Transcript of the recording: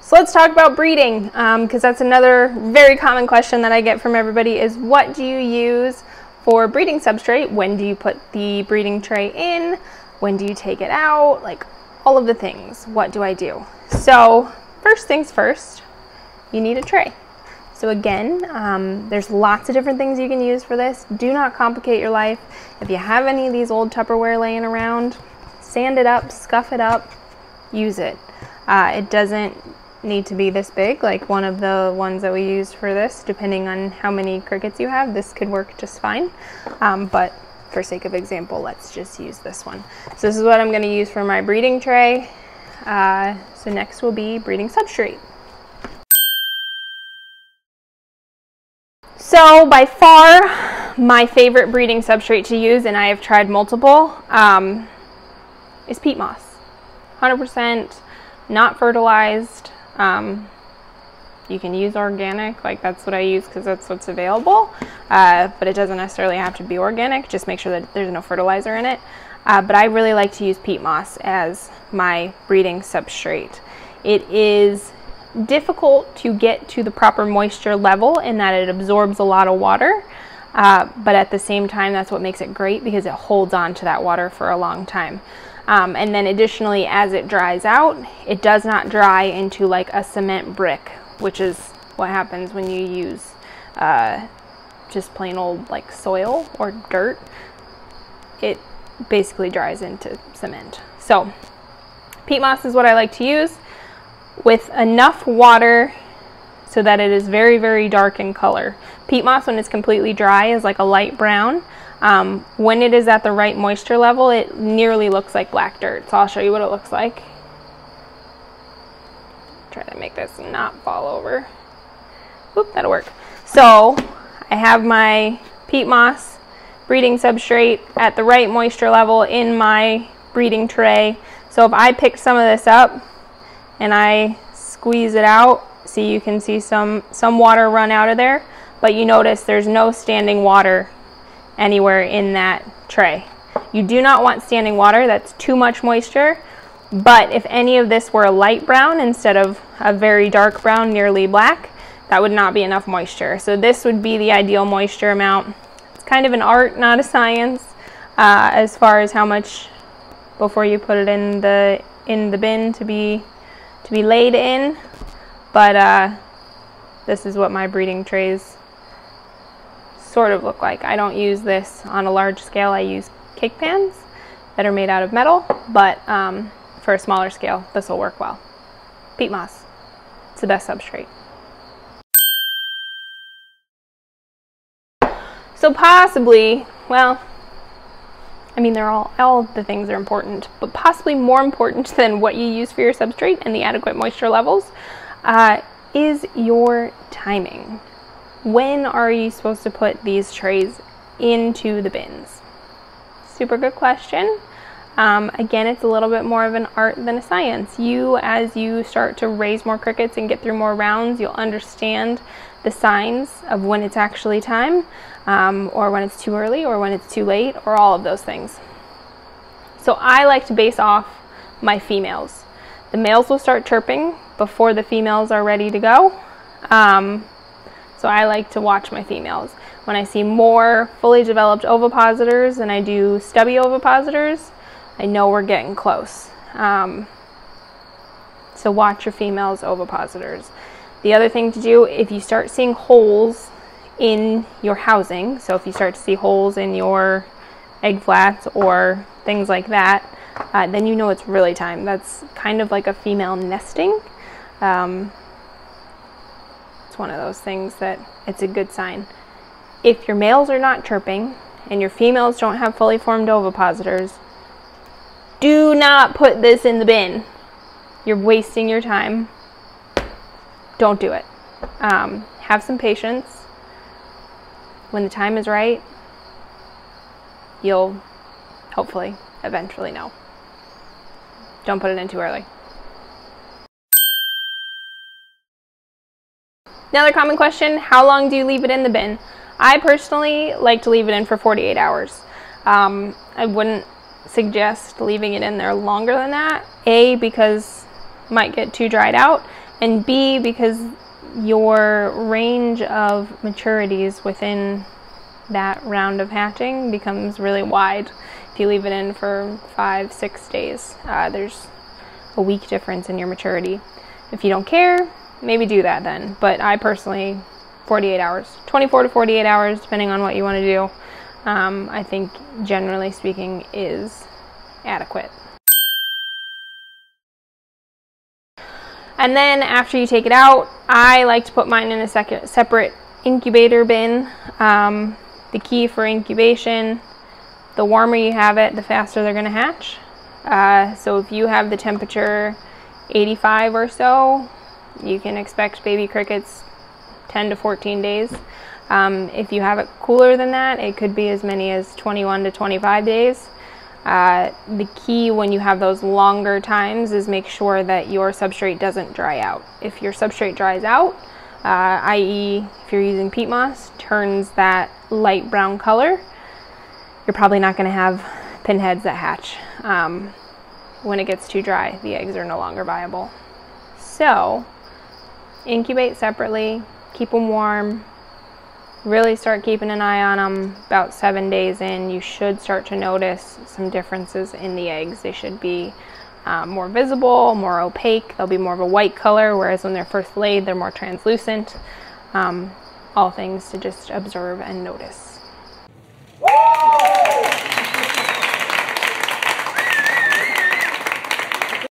So let's talk about breeding, because that's another very common question that I get from everybody is, what do you use for breeding substrate? When do you put the breeding tray in? When do you take it out? Like all of the things. What do I do? So first things first, you need a tray. So again, there's lots of different things you can use for this. Do not complicate your life. If you have any of these old Tupperware laying around, sand it up, scuff it up, use it. It doesn't need to be this big, like one of the ones that we used for this. Depending on how many crickets you have, this could work just fine. But for sake of example, let's just use this one. So this is what I'm going to use for my breeding tray. So next will be breeding substrate. So by far, my favorite breeding substrate to use, and I have tried multiple, is peat moss. 100% not fertilized. You can use organic, like that's what I use because that's what's available, but it doesn't necessarily have to be organic. Just make sure that there's no fertilizer in it. But I really like to use peat moss as my breeding substrate. It is difficult to get to the proper moisture level in that it absorbs a lot of water, but at the same time that's what makes it great because it holds on to that water for a long time. And then additionally, as it dries out, it does not dry into like a cement brick, which is what happens when you use just plain old like soil or dirt. It basically dries into cement. So peat moss is what I like to use, with enough water so that it is very, very dark in color. Peat moss, when it's completely dry, is like a light brown. When it is at the right moisture level, it nearly looks like black dirt. So I'll show you what it looks like. Try to make this not fall over. Oop, that'll work. So I have my peat moss breeding substrate at the right moisture level in my breeding tray. So if I pick some of this up and I squeeze it out, see, you can see some water run out of there, but you notice there's no standing water anywhere in that tray. You do not want standing water, that's too much moisture. But if any of this were a light brown instead of a very dark brown, nearly black, that would not be enough moisture. So this would be the ideal moisture amount. It's kind of an art, not a science, as far as how much before you put it in the bin to be laid in. But this is what my breeding trays sort of look like. I don't use this on a large scale. I use cake pans that are made out of metal, but for a smaller scale, this will work well. Peat moss, it's the best substrate. So possibly, well, I mean, they're all of the things are important, but possibly more important than what you use for your substrate and the adequate moisture levels is your timing. When are you supposed to put these trays into the bins? Super good question. Again, it's a little bit more of an art than a science. As you start to raise more crickets and get through more rounds, you'll understand the signs of when it's actually time, or when it's too early, or when it's too late, or all of those things. So I like to base off my females. The males will start chirping before the females are ready to go. So I like to watch my females. When I see more fully developed ovipositors than I do stubby ovipositors, I know we're getting close. So watch your females ovipositors. The other thing to do, if you start seeing holes in your housing, so if you start to see holes in your egg flats or things like that, then you know it's really time. That's kind of like a female nesting. It's one of those things that it's a good sign. If your males are not chirping and your females don't have fully formed ovipositors, do not put this in the bin. You're wasting your time. Don't do it. Have some patience. When the time is right, you'll hopefully eventually know. Don't put it in too early. Another common question, how long do you leave it in the bin? I personally like to leave it in for 48 hours. I wouldn't suggest leaving it in there longer than that. A, because it might get too dried out, And B, because your range of maturities within that round of hatching becomes really wide. If you leave it in for 5-6 days, there's a week difference in your maturity. If you don't care, maybe do that then. But I personally, 48 hours, 24 to 48 hours, depending on what you want to do, I think generally speaking is adequate. And then after you take it out, I like to put mine in a separate incubator bin. The key for incubation, the warmer you have it, the faster they're going to hatch. So if you have the temperature 85 or so, you can expect baby crickets 10 to 14 days. If you have it cooler than that, it could be as many as 21 to 25 days. The key when you have those longer times is make sure that your substrate doesn't dry out. If your substrate dries out, i.e. if you're using peat moss, turns that light brown color, you're probably not going to have pinheads that hatch. When it gets too dry, the eggs are no longer viable. So, incubate separately, keep them warm, really start keeping an eye on them. About 7 days in, you should start to notice some differences in the eggs. They should be more visible, more opaque. They'll be more of a white color, whereas when they're first laid, they're more translucent. All things to just observe and notice.